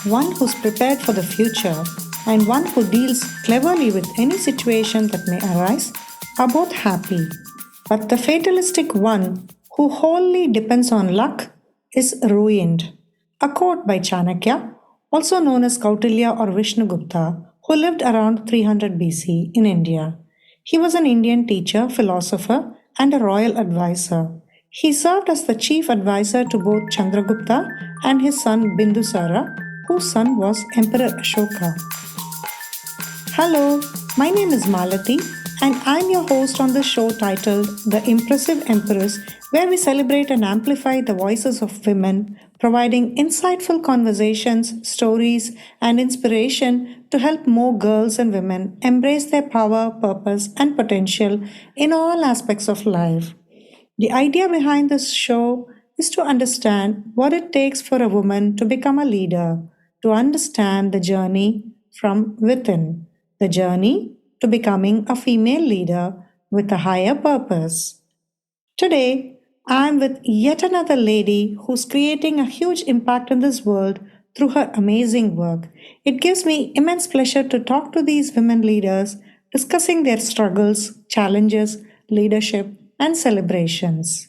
one who's prepared for the future and one who deals cleverly with any situation that may arise, are both happy. But the fatalistic one, who wholly depends on luck, is ruined. A quote by Chanakya, also known as Kautilya or Vishnugupta, who lived around 300 BC in India. He was an Indian teacher, philosopher, and a royal advisor. He served as the chief advisor to both Chandragupta and his son Bindusara, whose son was Emperor Ashoka. Hello, my name is Malati, and I'm your host on the show titled The Impressive Empress, where we celebrate and amplify the voices of women, providing insightful conversations, stories, and inspiration to help more girls and women embrace their power, purpose, and potential in all aspects of life. The idea behind this show is to understand what it takes for a woman to become a leader, to understand the journey from within, the journey to becoming a female leader with a higher purpose. Today, I'm with yet another lady who's creating a huge impact in this world through her amazing work. It gives me immense pleasure to talk to these women leaders, discussing their struggles, challenges, leadership, and celebrations.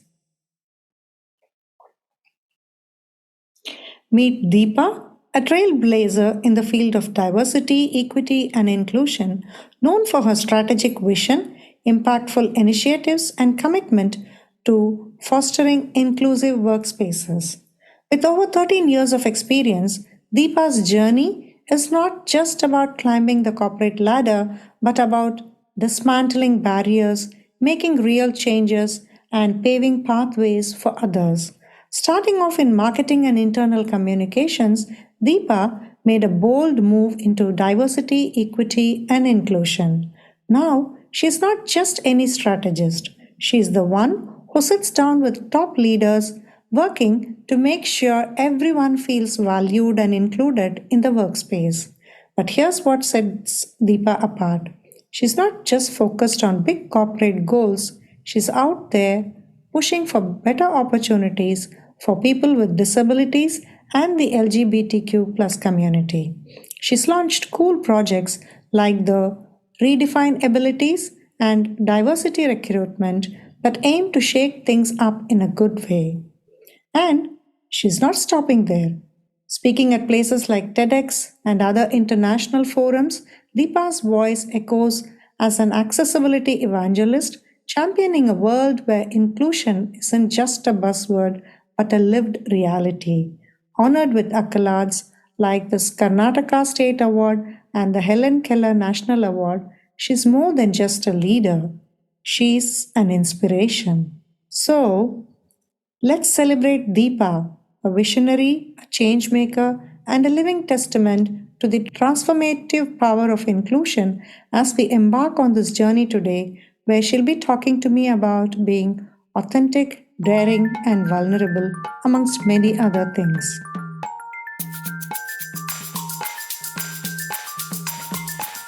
Meet Deepa, a trailblazer in the field of diversity, equity, and inclusion, known for her strategic vision, impactful initiatives, and commitment to fostering inclusive workspaces. With over 13 years of experience, Deepa's journey is not just about climbing the corporate ladder, but about dismantling barriers, making real changes, and paving pathways for others. Starting off in marketing and internal communications, Deepa made a bold move into diversity, equity, and inclusion. Now, she's not just any strategist, she's the one who sits down with top leaders working to make sure everyone feels valued and included in the workspace. But here's what sets Deepa apart. She's not just focused on big corporate goals, she's out there pushing for better opportunities for people with disabilities and the LGBTQ plus community. She's launched cool projects like the Redefine Abilities and Diversity Recruitment that aim to shake things up in a good way. And she's not stopping there. Speaking at places like TEDx and other international forums, Deepa's voice echoes as an accessibility evangelist, championing a world where inclusion isn't just a buzzword but a lived reality. Honored with accolades like the Karnataka State Award and the Helen Keller National Award, she's more than just a leader. She's an inspiration. So, let's celebrate Deepa, a visionary, a change maker, and a living testament to the transformative power of inclusion as we embark on this journey today, where she'll be talking to me about being authentic, daring, and vulnerable, amongst many other things.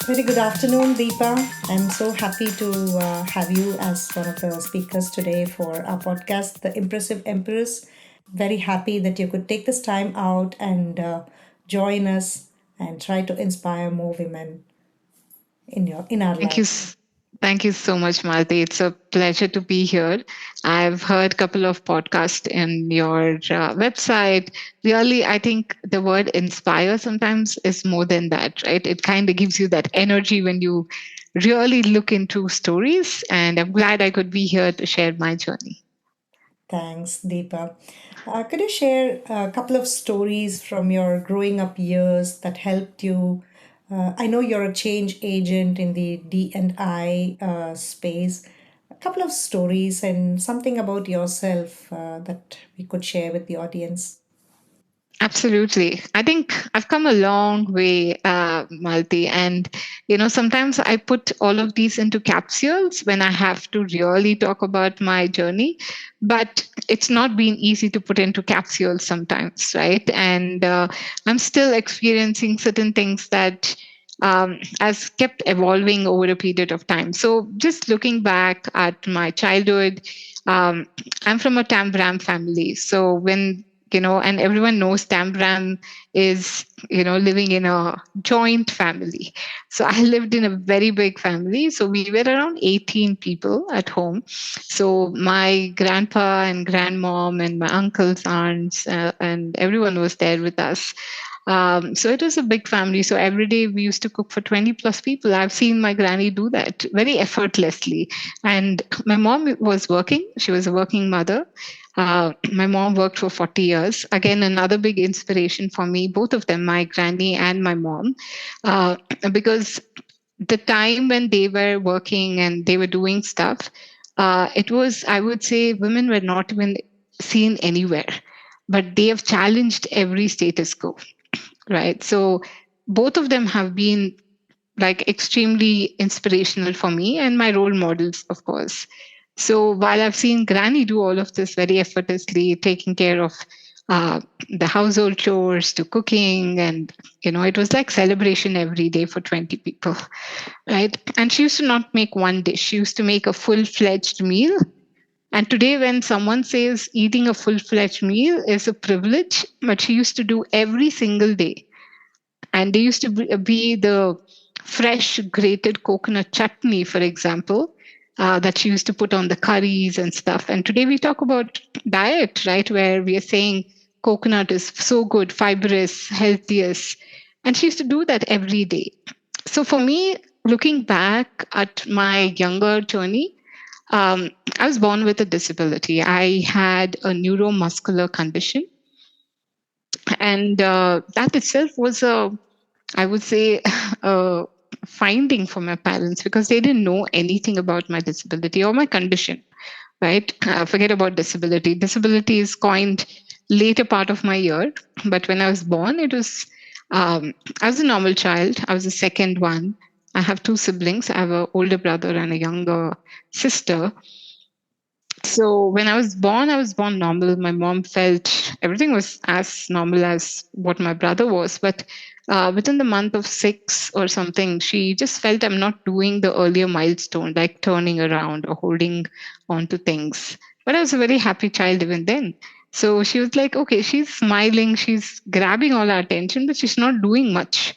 Very good afternoon, Deepa. I'm so happy to have you as one of the speakers today for our podcast, The Impressive Empress. Very happy that you could take this time out and join us and try to inspire more women in our Thank you. lives. Thank you so much, Malti. It's a pleasure to be here. I've heard a couple of podcasts in your website. Really, I think the word inspire sometimes is more than that, right? It kind of gives you that energy when you really look into stories. And I'm glad I could be here to share my journey. Thanks, Deepa. Could you share a couple of stories from your growing up years that helped you? I know you're a change agent in the D&I space. A couple of stories and something about yourself that we could share with the audience. Absolutely. I think I've come a long way, Malti. And, sometimes I put all of these into capsules when I have to really talk about my journey. But it's not been easy to put into capsules sometimes, right? And I'm still experiencing certain things that has kept evolving over a period of time. So just looking back at my childhood, um, I'm from a Tambram family. So when and everyone knows Tambram is, living in a joint family. So I lived in a very big family. So we were around 18 people at home. So my grandpa and grandmom and my uncles, aunts, and everyone was there with us. So it was a big family. So every day we used to cook for 20 plus people. I've seen my granny do that very effortlessly. And my mom was working, she was a working mother. My mom worked for 40 years. Again, another big inspiration for me, both of them, my granny and my mom, uh, because the time when they were working and they were doing stuff, it was, I would say, women were not even seen anywhere, but they have challenged every status quo, right? So both of them have been like extremely inspirational for me and my role models, of course. So while I've seen Granny do all of this very effortlessly, taking care of uh, the household chores to cooking, and it was like celebration every day for 20 people, right? And she used to not make one dish; she used to make a full-fledged meal. And today, when someone says eating a full-fledged meal is a privilege, but she used to do every single day. And there used to be the fresh grated coconut chutney, for example, that she used to put on the curries and stuff. And today we talk about diet, right, where we are saying coconut is so good, fibrous, healthiest. And she used to do that every day. So for me, looking back at my younger journey, I was born with a disability. I had a neuromuscular condition, and that itself was I would say, a finding for my parents because they didn't know anything about my disability or my condition, right? Forget about disability. Disability is coined later part of my year, but when I was born, I was a normal child. I was the second one. I have two siblings. I have an older brother and a younger sister. So when I was born normal. My mom felt everything was as normal as what my brother was. But within the month of 6 or something, she just felt I'm not doing the earlier milestone, like turning around or holding on to things. But I was a very happy child even then. So she was like, okay, she's smiling, she's grabbing all our attention, but she's not doing much.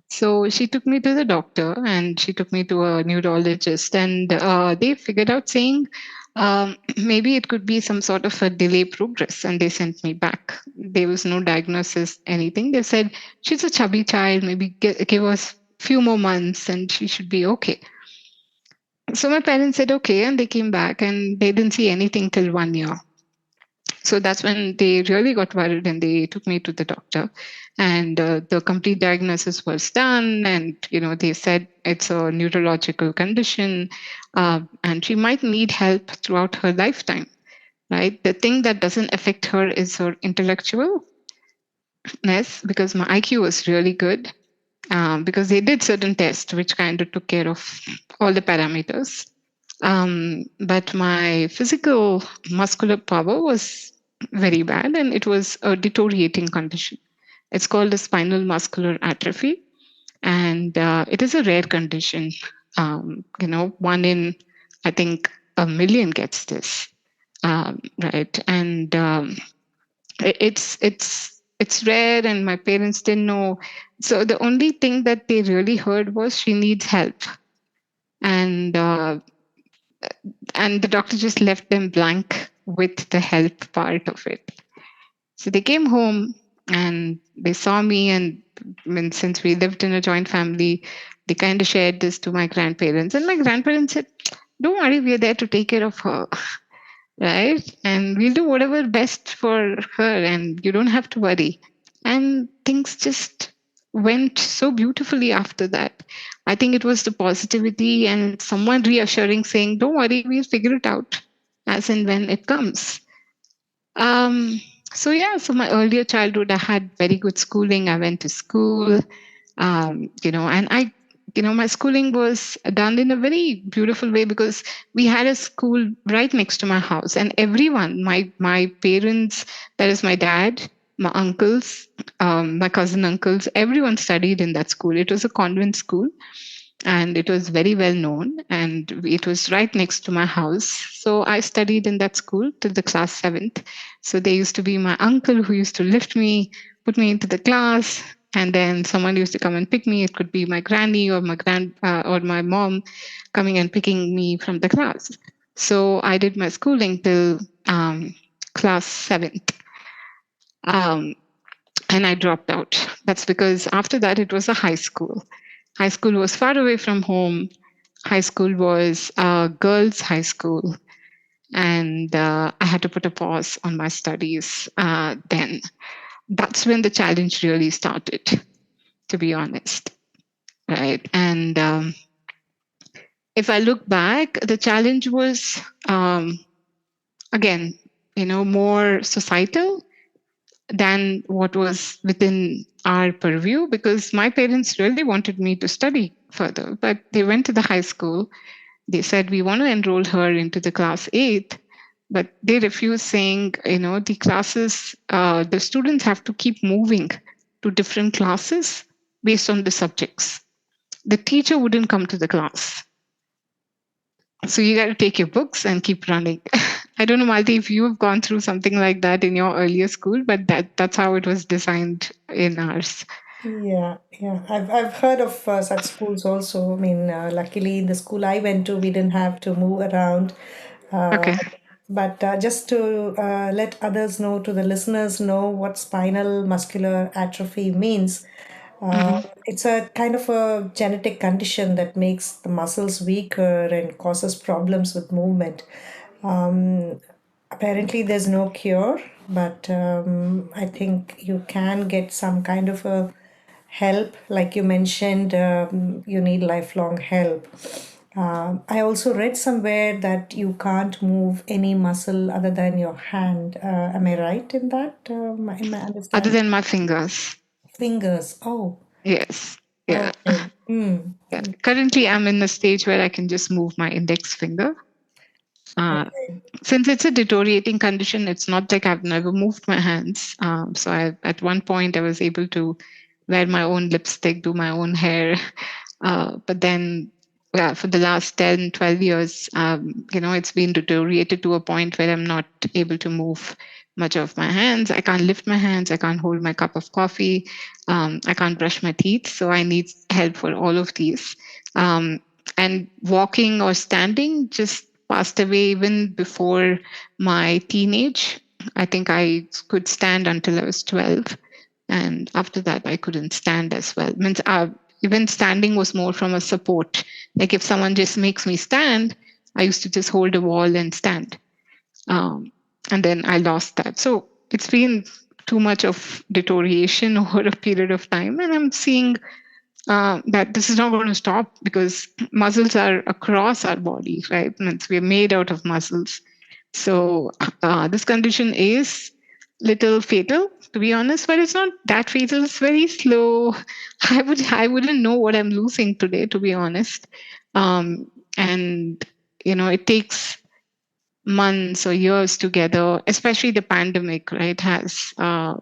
So she took me to the doctor and she took me to a neurologist, and they figured out saying maybe it could be some sort of a delay progress, and they sent me back. There was no diagnosis, anything. They said she's a chubby child, maybe give us few more months and she should be okay. So my parents said okay, and they came back and they didn't see anything till 1 year. So that's when they really got worried and they took me to the doctor, and the complete diagnosis was done, and they said it's a neurological condition, and she might need help throughout her lifetime, right? The thing that doesn't affect her is her intellectualness, because my IQ was really good, because they did certain tests which kind of took care of all the parameters. But my physical muscular power was very bad, and it was a deteriorating condition. It's called a spinal muscular atrophy, and it is a rare condition. One in, I think, a million gets this, right? And it's rare, and my parents didn't know. So the only thing that they really heard was she needs help, and the doctor just left them blank with the help part of it. So they came home and they saw me, and since we lived in a joint family, they kind of shared this to my grandparents, and my grandparents said, "Don't worry, we're there to take care of her, right? And we'll do whatever best for her, and you don't have to worry." And things just went so beautifully after that. I think it was the positivity and someone reassuring saying, "Don't worry, we'll figure it out as and when it comes." Um, so yeah, so my earlier childhood, I had very good schooling. I went to school, and my schooling was done in a very beautiful way because we had a school right next to my house, and everyone, my parents, that is my dad, my uncles, my cousin uncles, everyone studied in that school. It was a convent school, and it was very well known, and it was right next to my house. So I studied in that school till the class 7th. So there used to be my uncle who used to lift me, put me into the class, and then someone used to come and pick me. It could be my granny or my or my mom coming and picking me from the class. So I did my schooling till class 7th. um, and I dropped out. That's because after that it was a high school. High school was far away from home. High school was a girls' high school, and I had to put a pause on my studies. Then that's when the challenge really started, to be honest. Right. And if I look back, the challenge was, again, more societal than what was within our purview, because my parents really wanted me to study further, but they went to the high school. They said, we want to enroll her into the class 8th, but they refused, saying, the classes, the students have to keep moving to different classes based on the subjects. The teacher wouldn't come to the class. So you got to take your books and keep running. I don't know, Malti, if you've gone through something like that in your earlier school, but that's how it was designed in ours. Yeah, yeah. I've heard of such schools also. I mean, luckily in the school I went to, we didn't have to move around. Uh, Okay. but just to let others know, to the listeners know what spinal muscular atrophy means, uh, Hmm. it's a kind of a genetic condition that makes the muscles weaker and causes problems with movement. Um, Apparently, there's no cure, but I think you can get some kind of a help. Like you mentioned, you need lifelong help. I also read somewhere that you can't move any muscle other than your hand. Am I right in that? In my Other understanding? than my fingers. Fingers. Oh, Yes. Yeah. okay. Hmm. Yeah. Currently, I'm in a stage where I can just move my index finger. Uh, Okay. since it's a deteriorating condition, it's not like I've never moved my hands. So at one point, I was able to wear my own lipstick, do my own hair. But then, yeah, for the last 10, 12 years, it's been deteriorated to a point where I'm not able to move much of my hands. I can't lift my hands. I can't hold my cup of coffee. I can't brush my teeth. So I need help for all of these. Um, and walking or standing just passed away even before my teenage. I think I could stand until I was 12. And after that, I couldn't stand as well. Means even standing was more from a support. Like if someone just makes me stand, I used to just hold a wall and stand. Um, and then I lost that. So it's been too much of deterioration over a period of time. And I'm seeing that this is not going to stop, because muscles are across our body, right? Means we're made out of muscles. So this condition is little fatal, to be honest, but it's not that fatal. It's very slow. I wouldn't know what I'm losing today, to be honest. And it takes months or years together, especially the pandemic, right, has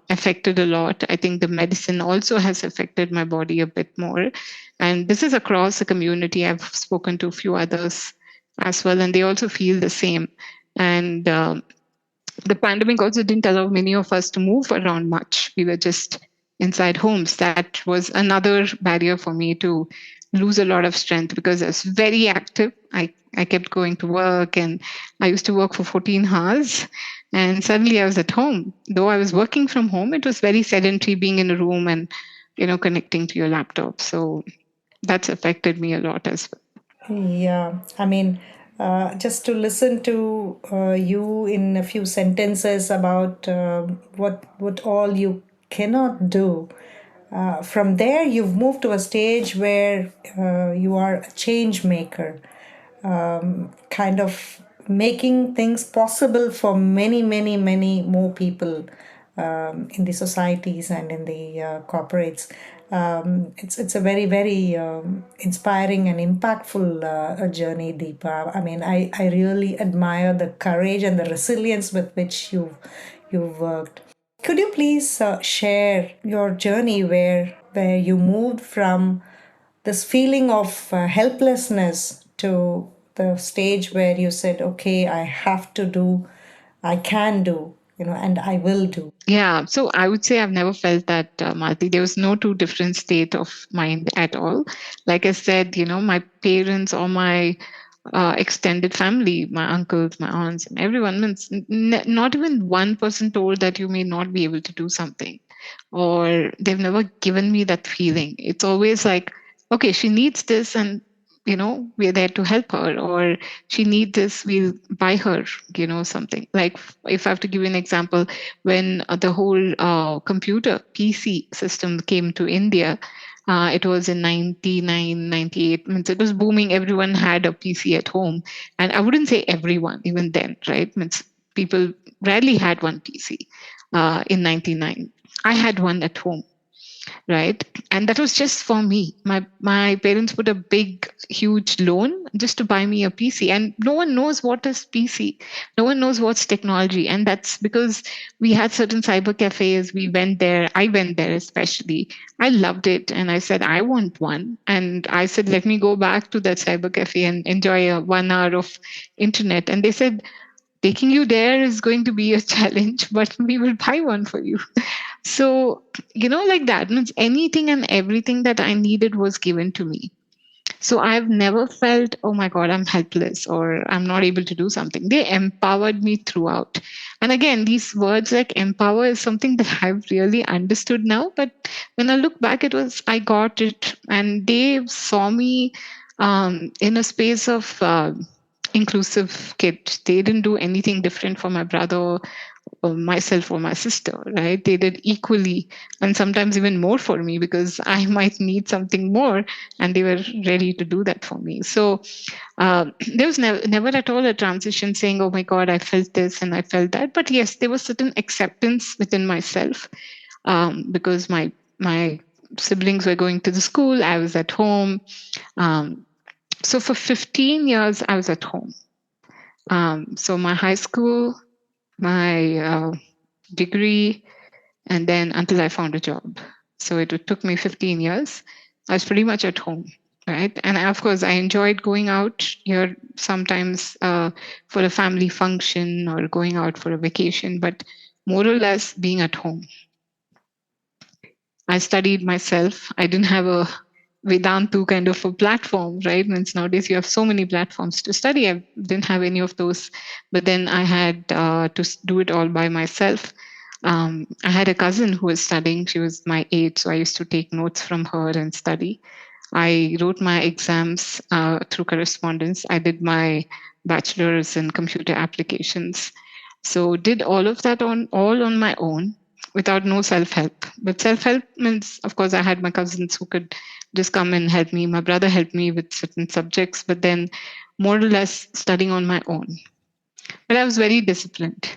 affected a lot. I think the medicine also has affected my body a bit more. And this is across the community. I've spoken to a few others as well, and they also feel the same. And the pandemic also didn't allow many of us to move around much. We were just inside homes. That was another barrier for me to lose a lot of strength, because I was very active. I kept going to work, and I used to work for 14 hours. And suddenly I was at home. Though I was working from home, it was very sedentary being in a room and, connecting to your laptop. So that's affected me a lot as well. Yeah, I mean, just to listen to you in a few sentences about what all you cannot do. From there, you've moved to a stage where you are a change maker, kind of making things possible for many, many, many more people in the societies and in the corporates. It's a very, very inspiring and impactful journey, Deepa. I mean, I really admire the courage and the resilience with which you've worked. Could you please share your journey where you moved from this feeling of helplessness to the stage where you said, okay, I have to do, I can do, and I will do? Yeah, so I would say I've never felt that, Malti. There was no two different state of mind at all. Like I said, my parents or my extended family, my uncles, my aunts, and everyone, means not even one person told that you may not be able to do something, or they've never given me that feeling. It's always like, okay, she needs this, and we're there to help her, or she needs this, we'll buy her, something. Like, if I have to give you an example, when the whole computer PC system came to India, it was in 99, 98. Means it was booming. Everyone had a PC at home. And I wouldn't say everyone, even then, right? Means people rarely had one PC in 99. I had one at home, right? And that was just for me. My parents put a big huge loan just to buy me a PC, and no one knows what is PC, no one knows what's technology. And that's because we had certain cyber cafes, we went there, I went there especially. I loved it, and I said I want one, and I said let me go back to that cyber cafe and enjoy a 1 hour of internet. And they said taking you there is going to be a challenge, but we will buy one for you. So, like that means anything and everything that I needed was given to me. So I've never felt, oh my God, I'm helpless or I'm not able to do something. They empowered me throughout. And again, these words like empower is something that I've really understood now. But when I look back, I got it. And they saw me in a space of inclusive kid. They didn't do anything different for my brother or myself or my sister, right? They did equally and sometimes even more for me because I might need something more, and they were ready to do that for me. So there was never at all a transition saying, oh my God, I felt this and I felt that. But yes, there was certain acceptance within myself because my siblings were going to the school, I was at home. Um, so for 15 years, I was at home. So my high school, my degree, and then until I found a job. So it took me 15 years. I was pretty much at home, right? And of course, I enjoyed going out here sometimes for a family function or going out for a vacation, but more or less being at home. I studied myself. I didn't have a Vedantu kind of a platform, right? Means nowadays you have so many platforms to study. I didn't have any of those, but then I had to do it all by myself. I had a cousin who was studying. She was my age, so I used to take notes from her and study. I wrote my exams through correspondence. I did my bachelor's in computer applications. So did all of that on my own without no self-help. But self-help means, of course, I had my cousins who could just come and help me. My brother helped me with certain subjects, but then more or less studying on my own. But I was very disciplined,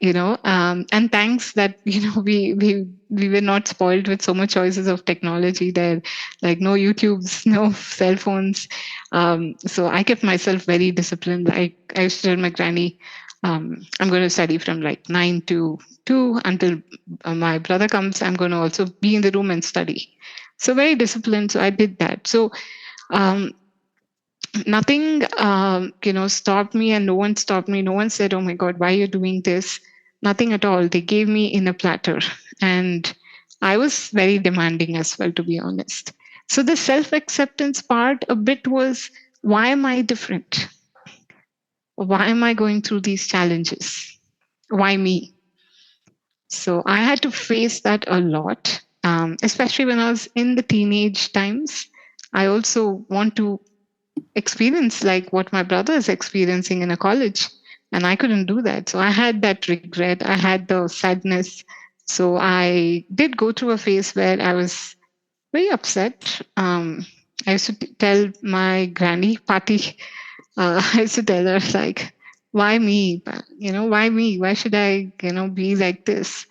and thanks that we were not spoiled with so much choices of technology there, like no YouTubes, no cell phones. So I kept myself very disciplined. I used to tell my granny, I'm going to study from like 9 to 2 until my brother comes. I'm going to also be in the room and study. So very disciplined. So I did that. So um, nothing stopped me, and no one stopped me. No one said, oh my God, why are you doing this? Nothing at all. They gave me in a platter, and I was very demanding as well, to be honest. So the self-acceptance part a bit was, why am I different? Why am I going through these challenges? Why me? So I had to face that a lot, especially when I was in the teenage times. I also want to experience like what my brother is experiencing in a college, and I couldn't do that. So I had that regret, I had the sadness. So I did go through a phase where I was very upset. I used to tell my granny party, I used to tell her like, why me? Why me? Why should I be like this?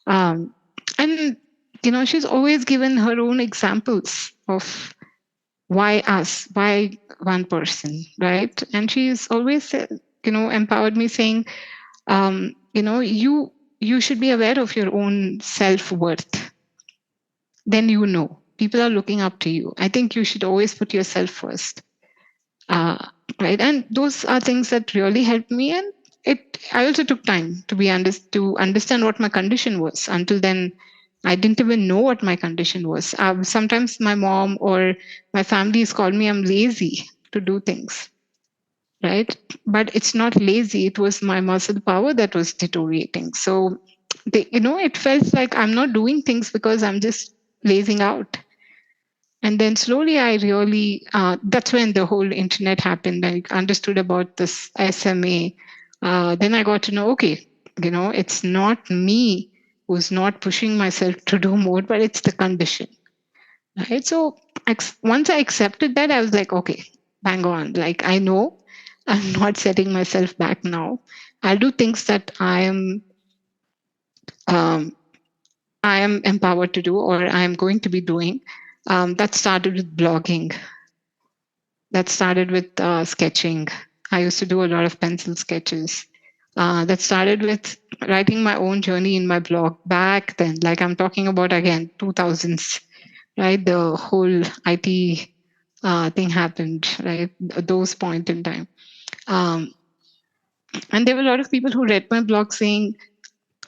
Um, and she's always given her own examples of why us, why one person, right? And she's always said, empowered me, saying, you should be aware of your own self-worth. Then people are looking up to you. I think you should always put yourself first. uh, right, and those are things that really helped me. And it I also took time to to understand what my condition was. Until then, I didn't even know what my condition was. Sometimes my mom or my family has called me I'm lazy to do things, right? But it's not lazy, it was my muscle power that was deteriorating. So it felt like I'm not doing things because I'm just lazing out. And then slowly I really, that's when the whole internet happened. I understood about this SMA. Then I got to know, okay, it's not me who's not pushing myself to do more, but it's the condition, right? So once I accepted that, I was like, okay, bang on. Like, I know I'm not setting myself back now. I'll do things that um, I am empowered to do, or I am going to be doing. That started with blogging. That started with sketching. I used to do a lot of pencil sketches. That started with writing my own journey in my blog back then. Like, I'm talking about again 2000s, right? The whole IT thing happened, right? Those point in time. Um, and there were a lot of people who read my blog saying,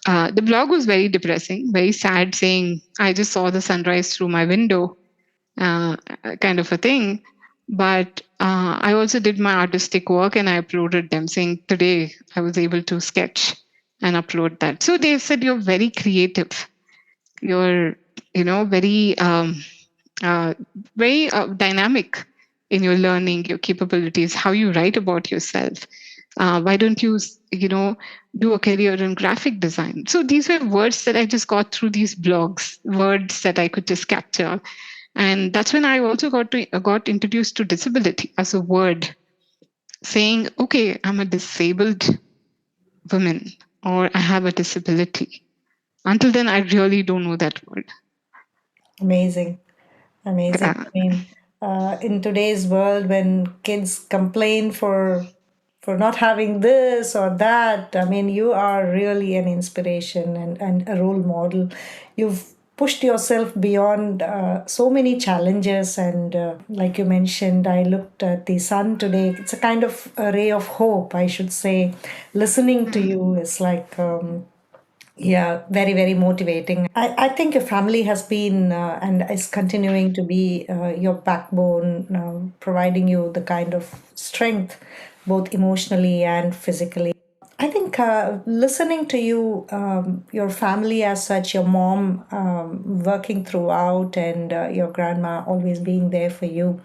the blog was very depressing, very sad, saying, I just saw the sunrise through my window, uh, kind of a thing. But I also did my artistic work and I uploaded them, saying, today I was able to sketch and upload that. So they said, you're very creative. You're, very uh, very dynamic in your learning, your capabilities, how you write about yourself. Why don't you, do a career in graphic design? So these were words that I just got through these blogs, words that I could just capture. And that's when I also got introduced to disability as a word, saying, okay, I'm a disabled woman or I have a disability. Until then, I really don't know that word. Amazing. Amazing. Yeah. I mean, in today's world, when kids complain for not having this or that, I mean, you are really an inspiration and a role model. You've pushed yourself beyond so many challenges, and like you mentioned, I looked at the sun today. It's a kind of a ray of hope, I should say. Listening to Mm. you is like. Yeah, very, very motivating. I think your family has been and is continuing to be your backbone, providing you the kind of strength, both emotionally and physically. I think listening to you, your family as such, your mom working throughout, and your grandma always being there for you,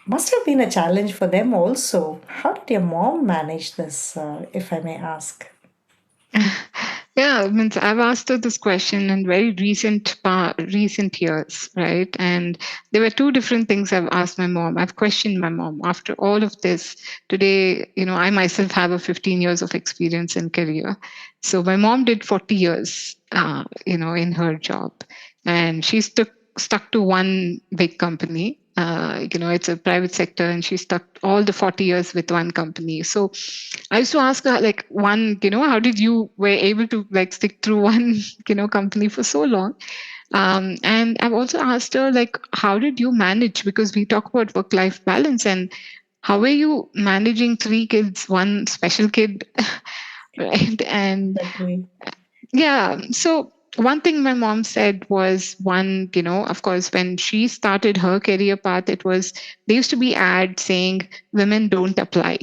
must have been a challenge for them also. How did your mom manage this, if I may ask? Yeah, I mean, I've asked her this question in very recent years, right? And there were two different things I've asked my mom. I've questioned my mom after all of this. Today, I myself have a 15 years of experience in career. So my mom did 40 years, in her job, and she's stuck to one big company. It's a private sector, and she stuck all the 40 years with one company. So I used to ask her, like, one, how did you were able to like stick through one, company for so long? And I've also asked her, like, how did you manage? Because we talk about work-life balance, and how are you managing three kids, one special kid, right? And Exactly. yeah, so one thing my mom said was, one, of course, when she started her career path, it was, there used to be ads saying women don't apply,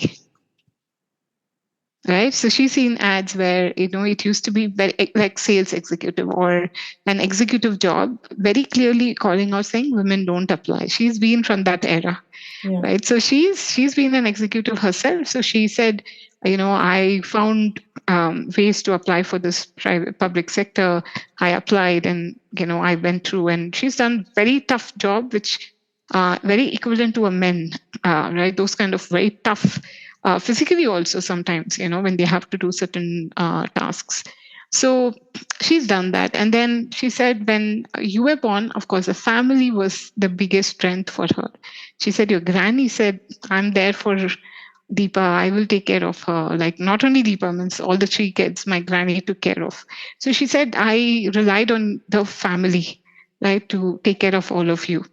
right? So she's seen ads where, it used to be very like sales executive or an executive job, very clearly calling out saying women don't apply. She's been from that era, Yeah. right? So she's been an executive herself. So she said, I found ways to apply for this private public sector. I applied, and I went through, and she's done very tough job, which very equivalent to a men, right? Those kind of very tough, physically also sometimes, when they have to do certain tasks. So she's done that. And then she said, when you were born, of course, the family was the biggest strength for her. She said, your granny said, I'm there for Deepa, I will take care of her. Like, not only Deepa, means all the three kids my granny took care of. So she said, I relied on the family, right, to take care of all of you.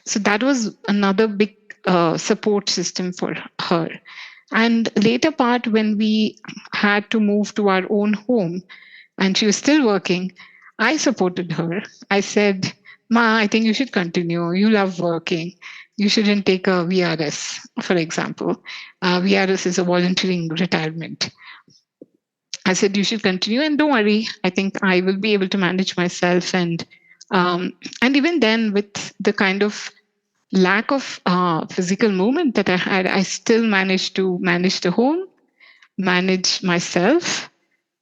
So that was another big support system for her. And later part, when we had to move to our own home and she was still working, I supported her. I said, Ma, I think you should continue. You love working. You shouldn't take a VRS, for example. VRS is a volunteering retirement. I said, you should continue and don't worry. I think I will be able to manage myself. And even then, with the kind of lack of physical movement that I had, I still managed to manage the home, manage myself,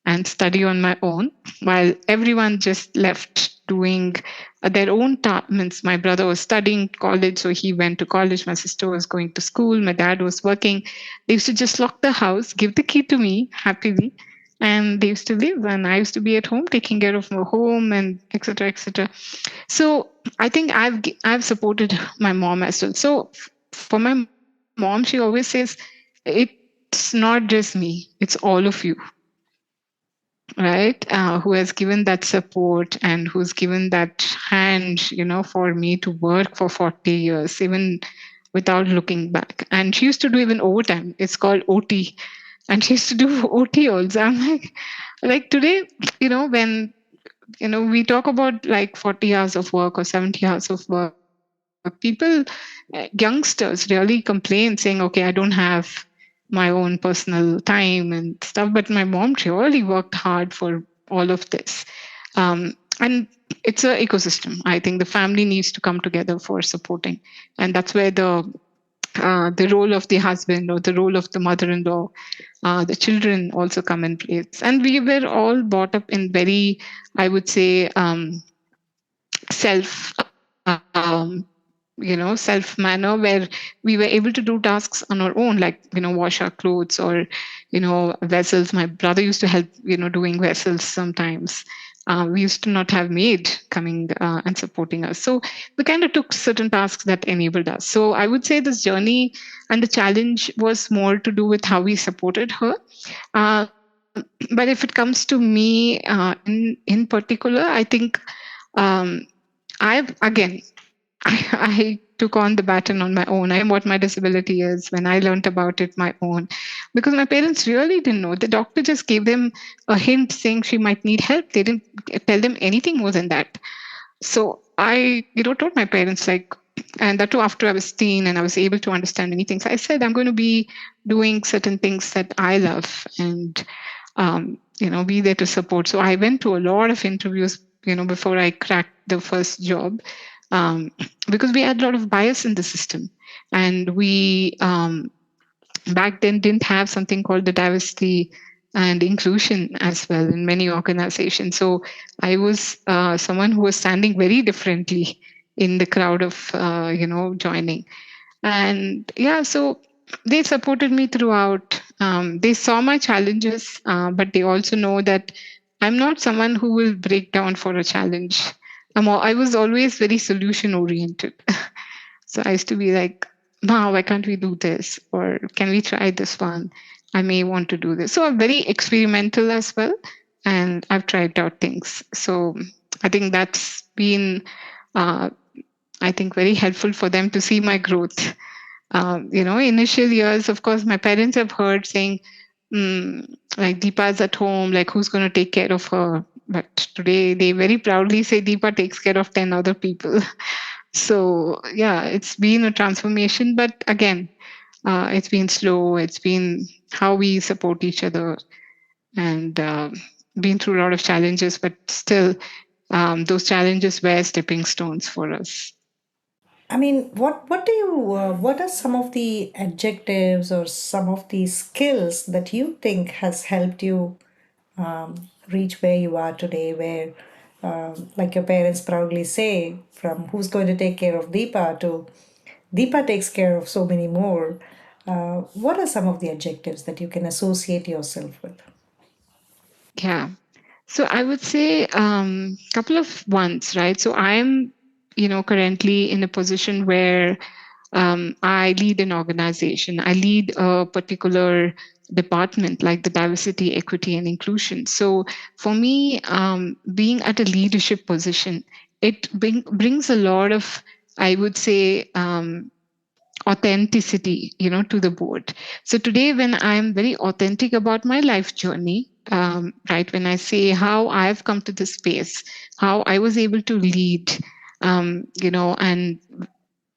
and study on my own, while everyone just left doing their own means my brother was studying college, so he went to college. My sister was going to school. My dad was working. They used to just lock the house, give the key to me happily, and they used to leave. And I used to be at home taking care of my home and etc. etc. So I think I've supported my mom as well. So for my mom, she always says, it's not just me, it's all of you, right? Who has given that support and who's given that hand, for me to work for 40 years, even without looking back. And she used to do even overtime. It's called OT. And she used to do OT also. I'm like today, when we talk about like 40 hours of work or 70 hours of work, people, youngsters really complain saying, okay, I don't have my own personal time and stuff. But my mom really worked hard for all of this. And it's an ecosystem. I think the family needs to come together for supporting. And that's where the role of the husband or the role of the mother-in-law, the children also come in place. And we were all brought up in very, I would say, self self manner, where we were able to do tasks on our own, like wash our clothes or vessels. My brother used to help doing vessels sometimes. We used to not have maid coming and supporting us, so we kind of took certain tasks that enabled us. So I would say this journey and the challenge was more to do with how we supported her. uh, but if it comes to me, in particular, I think, um, I've again, I took on the baton on my own. I what my disability is when I learned about it my own, because my parents really didn't know. The doctor just gave them a hint saying she might need help. They didn't tell them anything more than that. So I, told my parents, like, and that too after I was teen and I was able to understand many things. I said I'm going to be doing certain things that I love, and be there to support. So I went to a lot of interviews, before I cracked the first job, um, because we had a lot of bias in the system, and we back then didn't have something called the diversity and inclusion as well in many organizations. So I was someone who was standing very differently in the crowd of joining. And yeah, so they supported me throughout. They saw my challenges, but they also know that I'm not someone who will break down for a challenge. I was always very solution oriented. So I used to be like, "Ma, why can't we do this? Or can we try this one? I may want to do this." So I'm very experimental as well. And I've tried out things. So I think that's been, uh, I think, very helpful for them to see my growth. Initial years, of course, my parents have heard saying, like, Deepa's at home, like, who's going to take care of her? But today they very proudly say Deepa takes care of 10 other people. So, yeah, it's been a transformation. But again, it's been slow. It's been how we support each other, and been through a lot of challenges, but still, those challenges were stepping stones for us. I mean, what are some of the adjectives or some of the skills that you think has helped you reach where you are today, where, like your parents proudly say, from who's going to take care of Deepa to Deepa takes care of so many more. What are some of the adjectives that you can associate yourself with? Yeah. So I would say couple of ones, right? So I am, currently in a position where I lead an organization. I lead a particular department like the diversity, equity, and inclusion. So for me, being at a leadership position brings a lot of, I would say, authenticity, to the board. So today, when I'm very authentic about my life journey, right, when I say how I've come to this space, how I was able to lead, and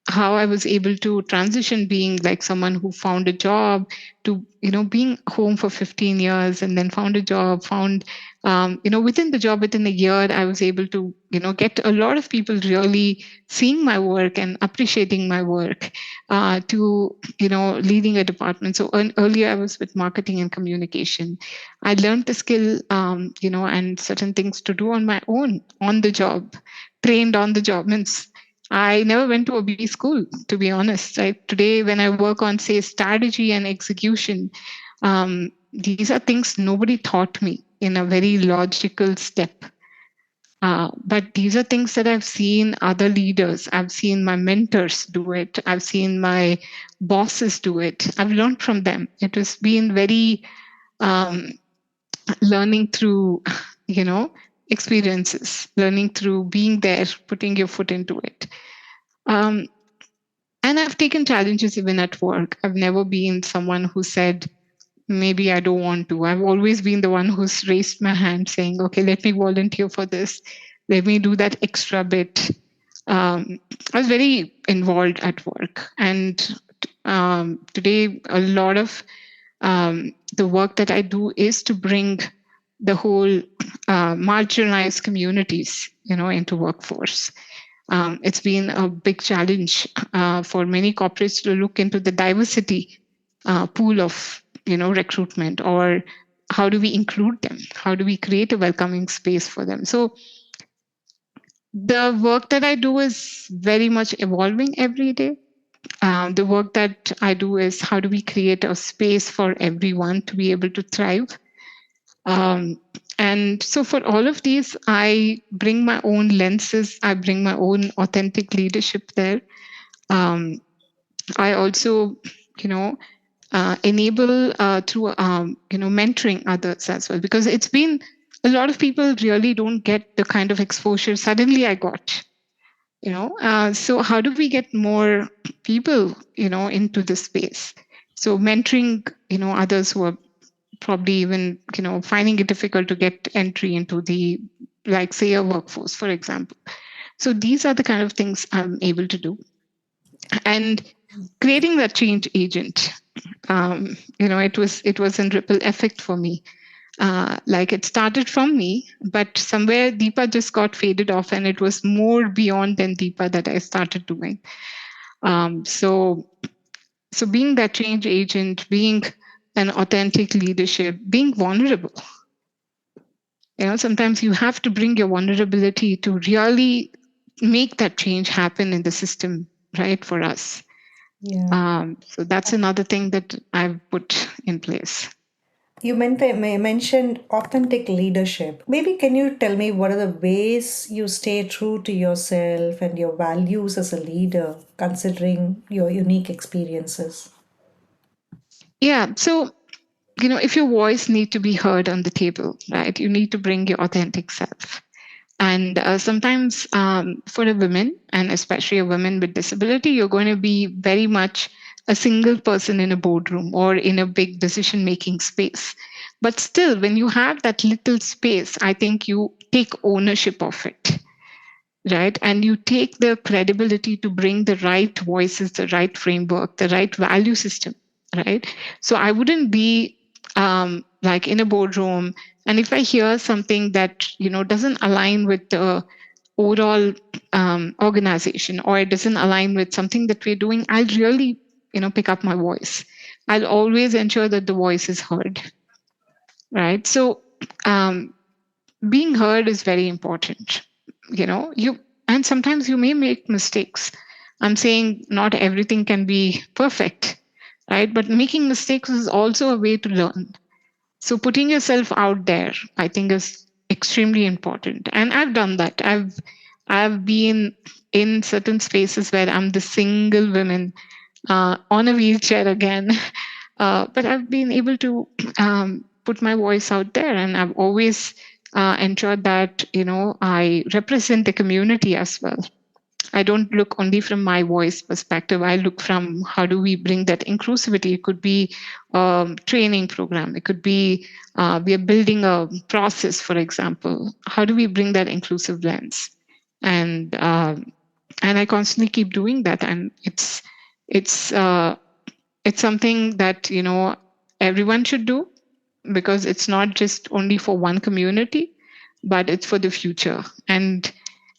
how I was able to transition being like someone who found a job to, being home for 15 years and then found a job, within the job, within a year, I was able to, get a lot of people really seeing my work and appreciating my work, to, leading a department. So earlier I was with marketing and communication. I learned the skill, and certain things to do on my own, on the job, trained on the job. Means I never went to a B school, to be honest. Right today, when I work on, say, strategy and execution, these are things nobody taught me in a very logical step. But these are things that I've seen other leaders, I've seen my mentors do it, I've seen my bosses do it. I've learned from them. It has been very um, learning through, you know, experiences, learning through being there, putting your foot into it. Um, and I've taken challenges even at work. I've never been someone who said, maybe I don't want to. I've always been the one who's raised my hand saying, okay, let me volunteer for this. Let me do that extra bit. I was very involved at work. And today, a lot of the work that I do is to bring the whole marginalized communities, into workforce. It's been a big challenge for many corporates to look into the diversity pool of, recruitment, or how do we include them? How do we create a welcoming space for them? So the work that I do is very much evolving every day. The work that I do is how do we create a space for everyone to be able to thrive. Um, and so for all of these, I bring my own lenses, I bring my own authentic leadership there. Um, I also, you know, enable through, mentoring others as well, because it's been a lot of people really don't get the kind of exposure suddenly I got. So how do we get more people, into this space? So mentoring, others who are probably even, finding it difficult to get entry into the, like, say, a workforce, for example. So these are the kind of things I'm able to do. And creating that change agent, it was in ripple effect for me. Like, it started from me, but somewhere Deepa just got faded off, and it was more beyond than Deepa that I started doing. So being that change agent, being an authentic leadership, being vulnerable. Sometimes you have to bring your vulnerability to really make that change happen in the system, right, for us. Yeah. So that's another thing that I've put in place. You mentioned authentic leadership. Maybe can you tell me what are the ways you stay true to yourself and your values as a leader, considering your unique experiences? Yeah. So, if your voice need to be heard on the table, right, you need to bring your authentic self. And sometimes, for a woman, and especially a woman with disability, you're going to be very much a single person in a boardroom or in a big decision making space. But still, when you have that little space, I think you take ownership of it, right? And you take the credibility to bring the right voices, the right framework, the right value system, right? So I wouldn't be like in a boardroom, and if I hear something that doesn't align with the overall organization, or it doesn't align with something that we're doing, I'll really pick up my voice. I'll always ensure that the voice is heard, right? So um, being heard is very important. You and sometimes you may make mistakes. I'm saying not everything can be perfect, right? But making mistakes is also a way to learn. So putting yourself out there, I think, is extremely important. And I've done that. I've been in certain spaces where I'm the single woman on a wheelchair again. But I've been able to put my voice out there, and I've always ensure that I represent the community as well. I don't look only from my voice perspective. I look from how do we bring that inclusivity. It could be training program. It could be we are building a process, for example. How do we bring that inclusive lens? And and I constantly keep doing that, and it's uh, it's something that everyone should do, because it's not just only for one community, but it's for the future. And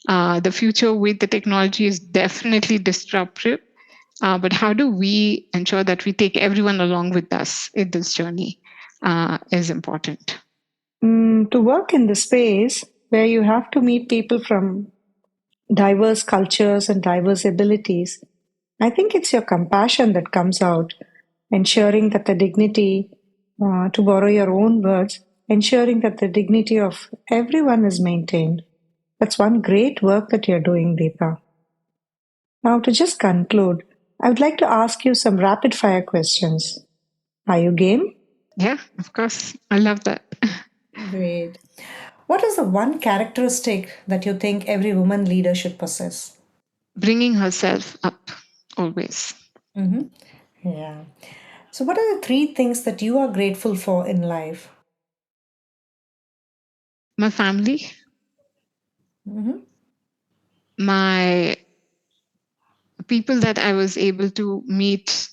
the future with the technology is definitely disruptive. But how do we ensure that we take everyone along with us in this journey is important. To work in the space where you have to meet people from diverse cultures and diverse abilities, I think it's your compassion that comes out, ensuring that the dignity, to borrow your own words, ensuring that the dignity of everyone is maintained. That's one great work that you're doing, Deepa. Now, to just conclude, I would like to ask you some rapid fire questions. Are you game? Yeah, of course. I love that. Great. What is the one characteristic that you think every woman leader should possess? Bringing herself up always. Mm-hmm. Yeah. So, what are the three things that you are grateful for in life? My family, Mm-hmm. my people that I was able to meet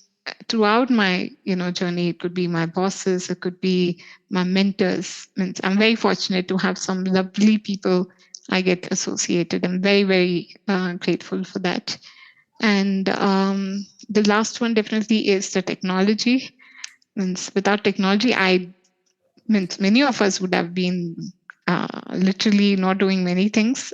throughout my journey. It could be my bosses, it could be my mentors. Means I'm very fortunate to have some lovely people I get associated. I'm very very grateful for that. And the last one definitely is the technology. Means without technology, I means many of us would have been literally not doing many things.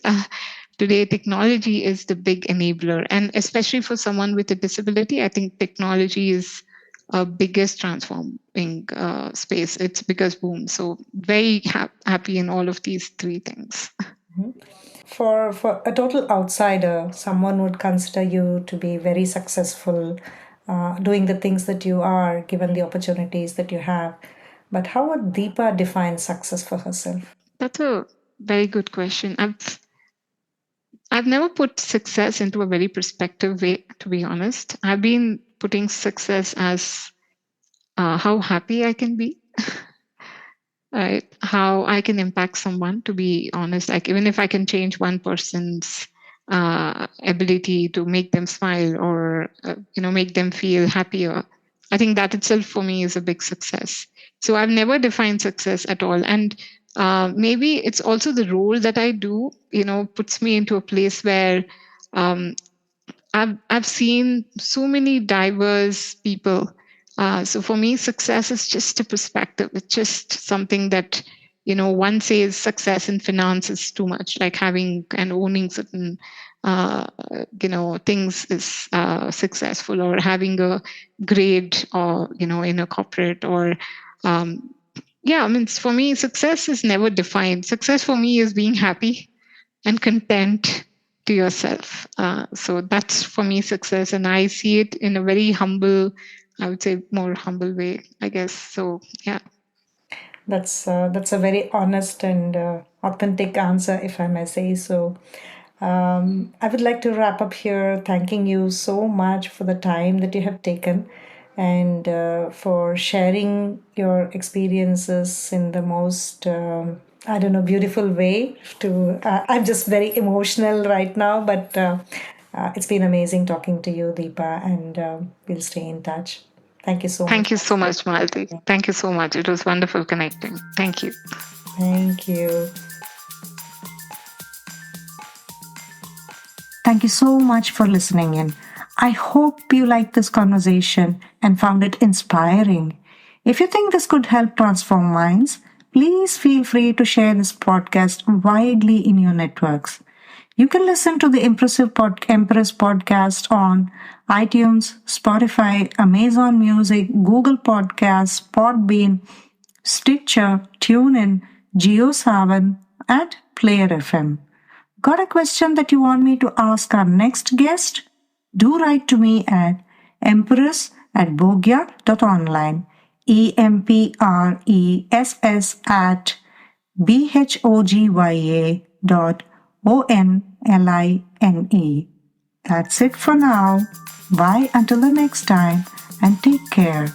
Today, technology is the big enabler, and especially for someone with a disability, I think technology is a biggest transforming space. It's biggest boom. So very happy in all of these three things. For a total outsider, someone would consider you to be very successful, doing the things that you are, given the opportunities that you have. But how would Deepa define success for herself? That's a very good question. I've never put success into a very perspective way, to be honest. I've been putting success as how happy I can be, right? How I can impact someone, to be honest. Like, even if I can change one person's ability to make them smile, or, make them feel happier, I think that itself for me is a big success. So I've never defined success at all. And maybe it's also the role that I do, puts me into a place where um, I've seen so many diverse people. So for me, success is just a perspective. It's just something that one says success in finance is too much, like having and owning certain things is successful, or having a grade, or in a corporate, or um, yeah. I mean, for me, success is never defined. Success for me is being happy and content to yourself. So that's for me success, and I see it in a very humble, I would say more humble way, I guess. So yeah. That's a very honest and authentic answer, if I may say so. I would like to wrap up here, thanking you so much for the time that you have taken and for sharing your experiences in the most, I don't know, beautiful way. I'm just very emotional right now, but it's been amazing talking to you, Deepa, and we'll stay in touch. Thank you so much. Thank you so much, Malti. Thank you so much. It was wonderful connecting. Thank you. Thank you. Thank you so much for listening in. I hope you liked this conversation and found it inspiring. If you think this could help transform minds, please feel free to share this podcast widely in your networks. You can listen to the Empress podcast on iTunes, Spotify, Amazon Music, Google Podcasts, Podbean, Stitcher, TuneIn, JioSaavn, and Player FM. Got a question that you want me to ask our next guest? Do write to me at empress@bhogya.online. EMPRESS at Bhogya.online. That's it for now. Bye until the next time and take care.